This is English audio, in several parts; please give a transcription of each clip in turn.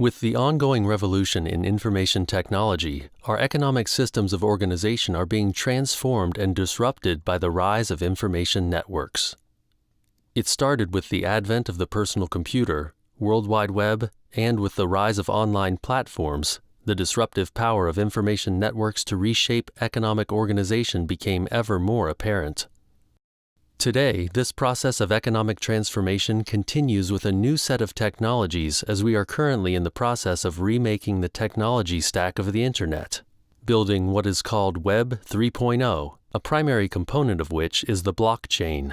With the ongoing revolution in information technology, our economic systems of organization are being transformed and disrupted by the rise of information networks. It started with the advent of the personal computer, World Wide Web, and with the rise of online platforms, the disruptive power of information networks to reshape economic organization became ever more apparent. Today, this process of economic transformation continues with a new set of technologies as we are currently in the process of remaking the technology stack of the Internet, building what is called Web 3.0, a primary component of which is the blockchain.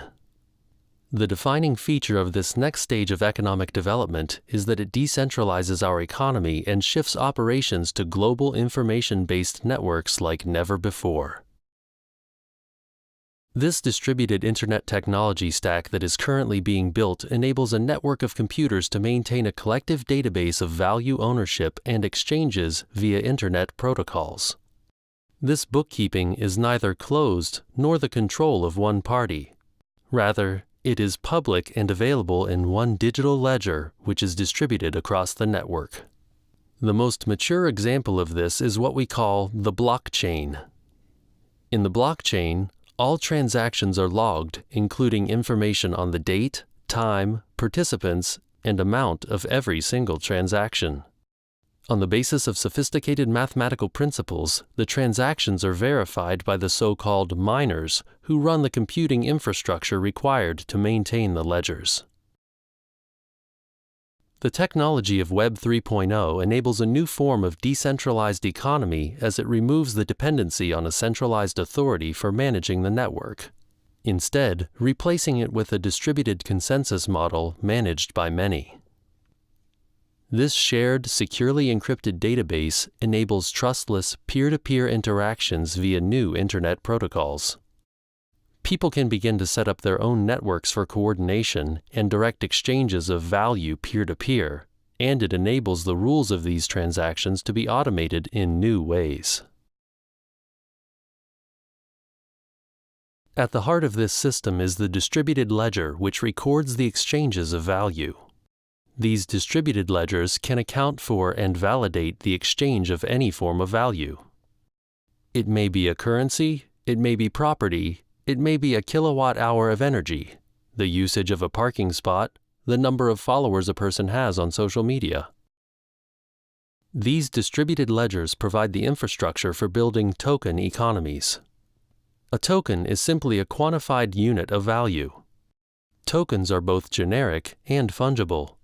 The defining feature of this next stage of economic development is that it decentralizes our economy and shifts operations to global information-based networks like never before. This distributed Internet technology stack that is currently being built enables a network of computers to maintain a collective database of value ownership and exchanges via Internet protocols. This bookkeeping is neither closed nor the control of one party. Rather, it is public and available in one digital ledger which is distributed across the network. The most mature example of this is what we call the blockchain. In the blockchain, all transactions are logged, including information on the date, time, participants, and amount of every single transaction. On the basis of sophisticated mathematical principles, the transactions are verified by the so-called miners who run the computing infrastructure required to maintain the ledgers. The technology of Web 3.0 enables a new form of decentralized economy as it removes the dependency on a centralized authority for managing the network, instead replacing it with a distributed consensus model managed by many. This shared, securely encrypted database enables trustless, peer-to-peer interactions via new Internet protocols. People can begin to set up their own networks for coordination and direct exchanges of value peer-to-peer, and it enables the rules of these transactions to be automated in new ways. At the heart of this system is the distributed ledger, which records the exchanges of value. These distributed ledgers can account for and validate the exchange of any form of value. It may be a currency, it may be property, it may be a kilowatt-hour of energy, the usage of a parking spot, the number of followers a person has on social media. These distributed ledgers provide the infrastructure for building token economies. A token is simply a quantified unit of value. Tokens are both generic and fungible.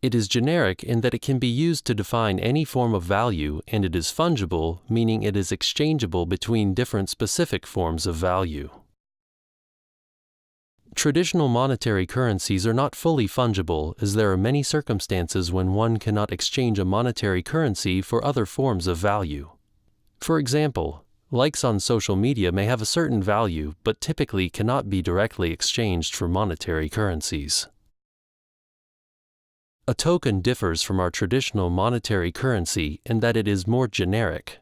It is generic in that it can be used to define any form of value, and it is fungible, meaning it is exchangeable between different specific forms of value. Traditional monetary currencies are not fully fungible, as there are many circumstances when one cannot exchange a monetary currency for other forms of value. For example, likes on social media may have a certain value, but typically cannot be directly exchanged for monetary currencies. A token differs from our traditional monetary currency in that it is more generic.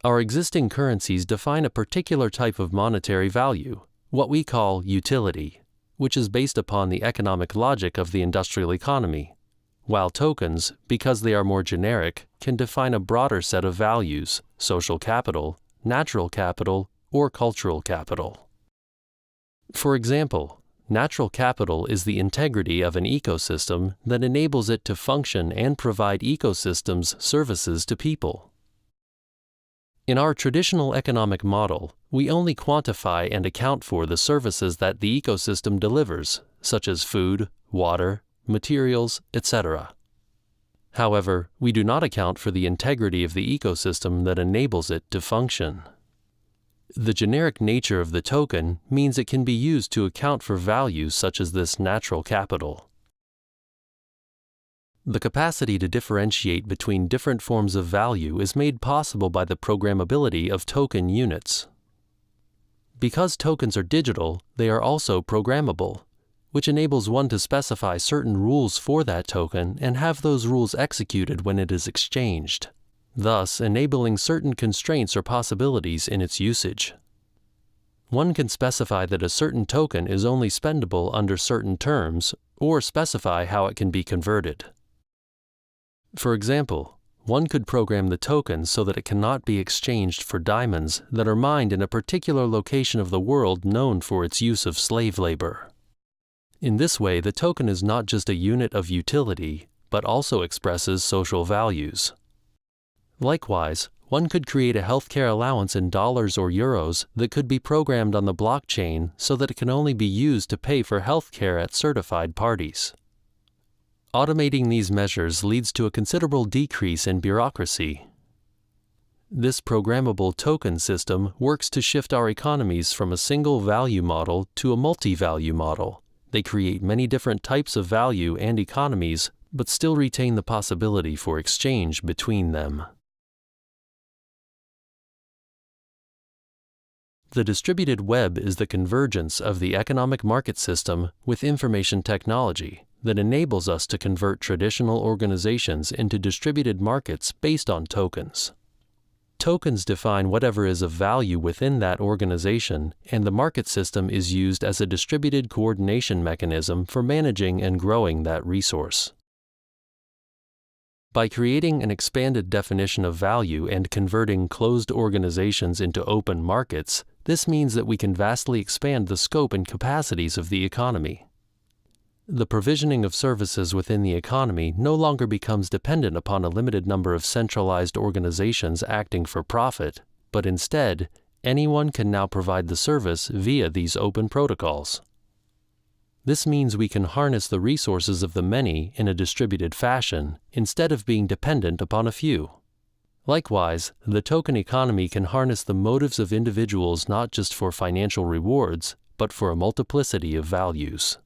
Our existing currencies define a particular type of monetary value, what we call utility, which is based upon the economic logic of the industrial economy, while tokens, because they are more generic, can define a broader set of values, social capital, natural capital, or cultural capital. For example, natural capital is the integrity of an ecosystem that enables it to function and provide ecosystems services to people. In our traditional economic model, we only quantify and account for the services that the ecosystem delivers, such as food, water, materials, etc. However, we do not account for the integrity of the ecosystem that enables it to function. The generic nature of the token means it can be used to account for values such as this natural capital. The capacity to differentiate between different forms of value is made possible by the programmability of token units. Because tokens are digital, they are also programmable, which enables one to specify certain rules for that token and have those rules executed when it is exchanged, thus enabling certain constraints or possibilities in its usage. One can specify that a certain token is only spendable under certain terms, or specify how it can be converted. For example, one could program the token so that it cannot be exchanged for diamonds that are mined in a particular location of the world known for its use of slave labor. In this way, the token is not just a unit of utility, but also expresses social values. Likewise, one could create a healthcare allowance in dollars or euros that could be programmed on the blockchain so that it can only be used to pay for healthcare at certified parties. Automating these measures leads to a considerable decrease in bureaucracy. This programmable token system works to shift our economies from a single value model to a multi-value model. They create many different types of value and economies, but still retain the possibility for exchange between them. The distributed web is the convergence of the economic market system with information technology that enables us to convert traditional organizations into distributed markets based on tokens. Tokens define whatever is of value within that organization, and the market system is used as a distributed coordination mechanism for managing and growing that resource. By creating an expanded definition of value and converting closed organizations into open markets, this means that we can vastly expand the scope and capacities of the economy. The provisioning of services within the economy no longer becomes dependent upon a limited number of centralized organizations acting for profit, but instead, anyone can now provide the service via these open protocols. This means we can harness the resources of the many in a distributed fashion instead of being dependent upon a few. Likewise, the token economy can harness the motives of individuals not just for financial rewards, but for a multiplicity of values.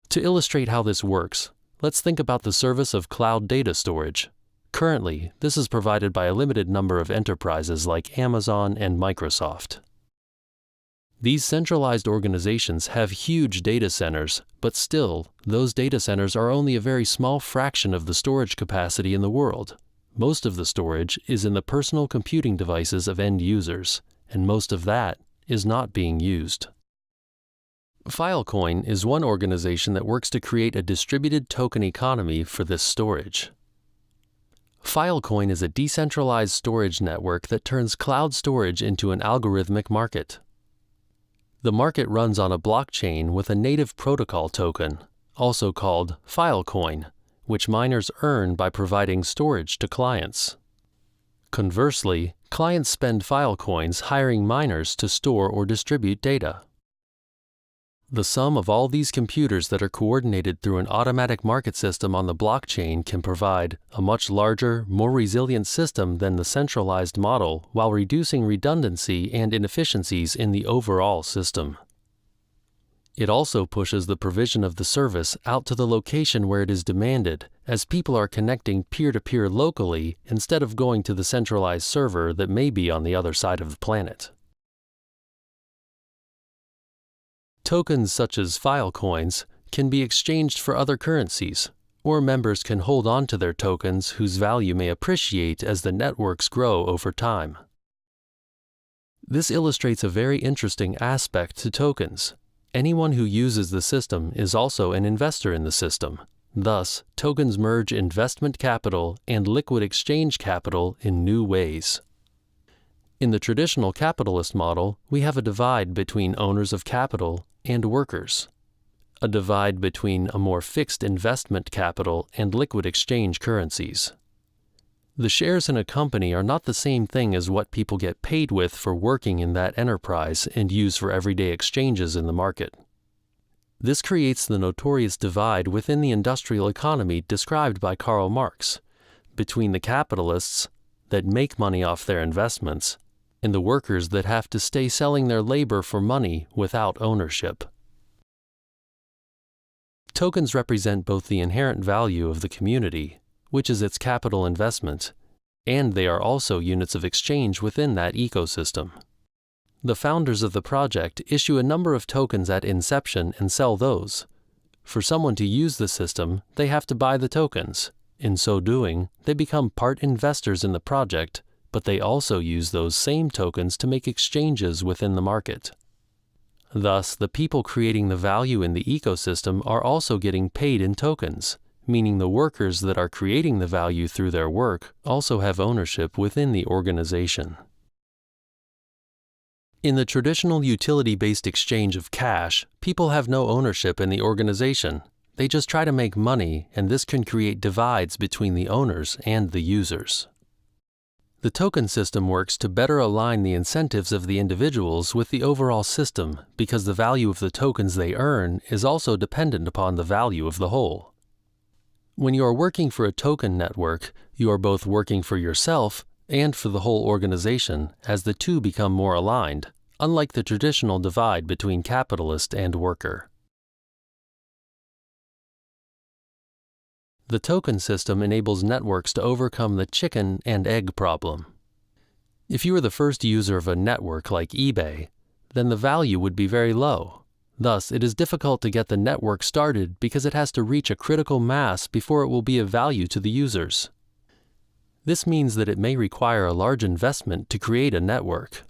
To illustrate how this works, let's think about the service of cloud data storage. Currently, this is provided by a limited number of enterprises like Amazon and Microsoft. These centralized organizations have huge data centers, but still, those data centers are only a very small fraction of the storage capacity in the world. Most of the storage is in the personal computing devices of end users, and most of that is not being used. Filecoin is one organization that works to create a distributed token economy for this storage. Filecoin is a decentralized storage network that turns cloud storage into an algorithmic market. The market runs on a blockchain with a native protocol token, also called Filecoin, which miners earn by providing storage to clients. Conversely, clients spend Filecoins hiring miners to store or distribute data. The sum of all these computers that are coordinated through an automatic market system on the blockchain can provide a much larger, more resilient system than the centralized model while reducing redundancy and inefficiencies in the overall system. It also pushes the provision of the service out to the location where it is demanded, as people are connecting peer-to-peer locally instead of going to the centralized server that may be on the other side of the planet. Tokens such as Filecoins can be exchanged for other currencies, or members can hold on to their tokens whose value may appreciate as the networks grow over time. This illustrates a very interesting aspect to tokens. Anyone who uses the system is also an investor in the system. Thus, tokens merge investment capital and liquid exchange capital in new ways. In the traditional capitalist model, we have a divide between owners of capital and workers, a divide between a more fixed investment capital and liquid exchange currencies. The shares in a company are not the same thing as what people get paid with for working in that enterprise and use for everyday exchanges in the market. This creates the notorious divide within the industrial economy described by Karl Marx, between the capitalists that make money off their investments and the workers that have to stay selling their labor for money without ownership. Tokens represent both the inherent value of the community, which is its capital investment, and they are also units of exchange within that ecosystem. The founders of the project issue a number of tokens at inception and sell those. For someone to use the system, they have to buy the tokens. In so doing, they become part investors in the project, but they also use those same tokens to make exchanges within the market. Thus, the people creating the value in the ecosystem are also getting paid in tokens, meaning the workers that are creating the value through their work also have ownership within the organization. In the traditional utility-based exchange of cash, people have no ownership in the organization. They just try to make money, and this can create divides between the owners and the users. The token system works to better align the incentives of the individuals with the overall system because the value of the tokens they earn is also dependent upon the value of the whole. When you are working for a token network, you are both working for yourself and for the whole organization as the two become more aligned, unlike the traditional divide between capitalist and worker. The token system enables networks to overcome the chicken and egg problem. If you are the first user of a network like eBay, then the value would be very low. Thus, it is difficult to get the network started because it has to reach a critical mass before it will be of value to the users. This means that it may require a large investment to create a network.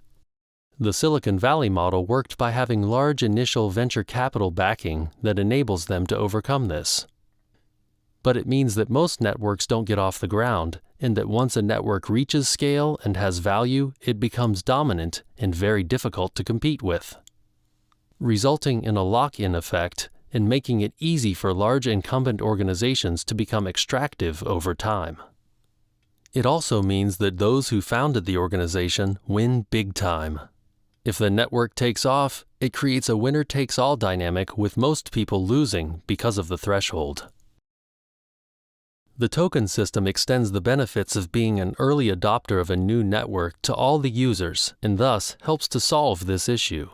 The Silicon Valley model worked by having large initial venture capital backing that enables them to overcome this. But it means that most networks don't get off the ground, and that once a network reaches scale and has value, it becomes dominant and very difficult to compete with, resulting in a lock-in effect and making it easy for large incumbent organizations to become extractive over time. It also means that those who founded the organization win big time. If the network takes off, it creates a winner-takes-all dynamic with most people losing because of the threshold. The token system extends the benefits of being an early adopter of a new network to all the users and thus helps to solve this issue.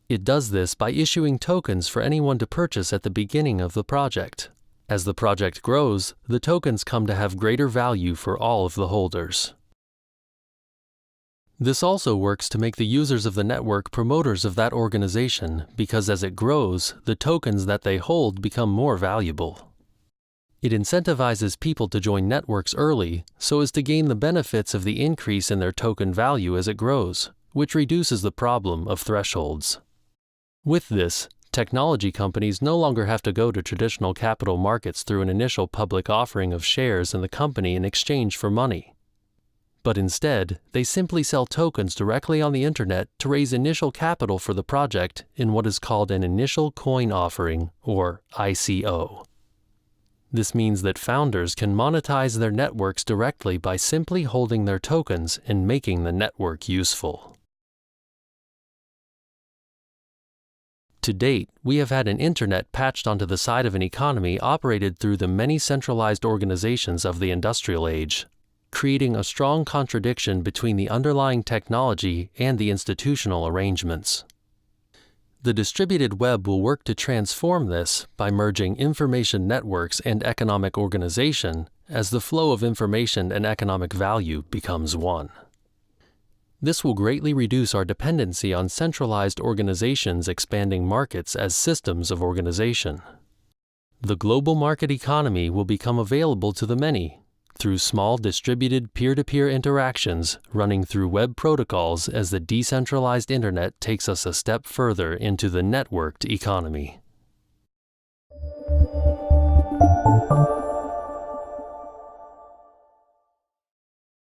It does this by issuing tokens for anyone to purchase at the beginning of the project. As the project grows, the tokens come to have greater value for all of the holders. This also works to make the users of the network promoters of that organization because as it grows, the tokens that they hold become more valuable. It incentivizes people to join networks early so as to gain the benefits of the increase in their token value as it grows, which reduces the problem of thresholds. With this, technology companies no longer have to go to traditional capital markets through an initial public offering of shares in the company in exchange for money. But instead, they simply sell tokens directly on the internet to raise initial capital for the project in what is called an initial coin offering, or ICO. This means that founders can monetize their networks directly by simply holding their tokens and making the network useful. To date, we have had an internet patched onto the side of an economy operated through the many centralized organizations of the industrial age, creating a strong contradiction between the underlying technology and the institutional arrangements. The distributed web will work to transform this by merging information networks and economic organization as the flow of information and economic value becomes one. This will greatly reduce our dependency on centralized organizations expanding markets as systems of organization. The global market economy will become available to the many through small distributed peer-to-peer interactions running through web protocols as the decentralized internet takes us a step further into the networked economy.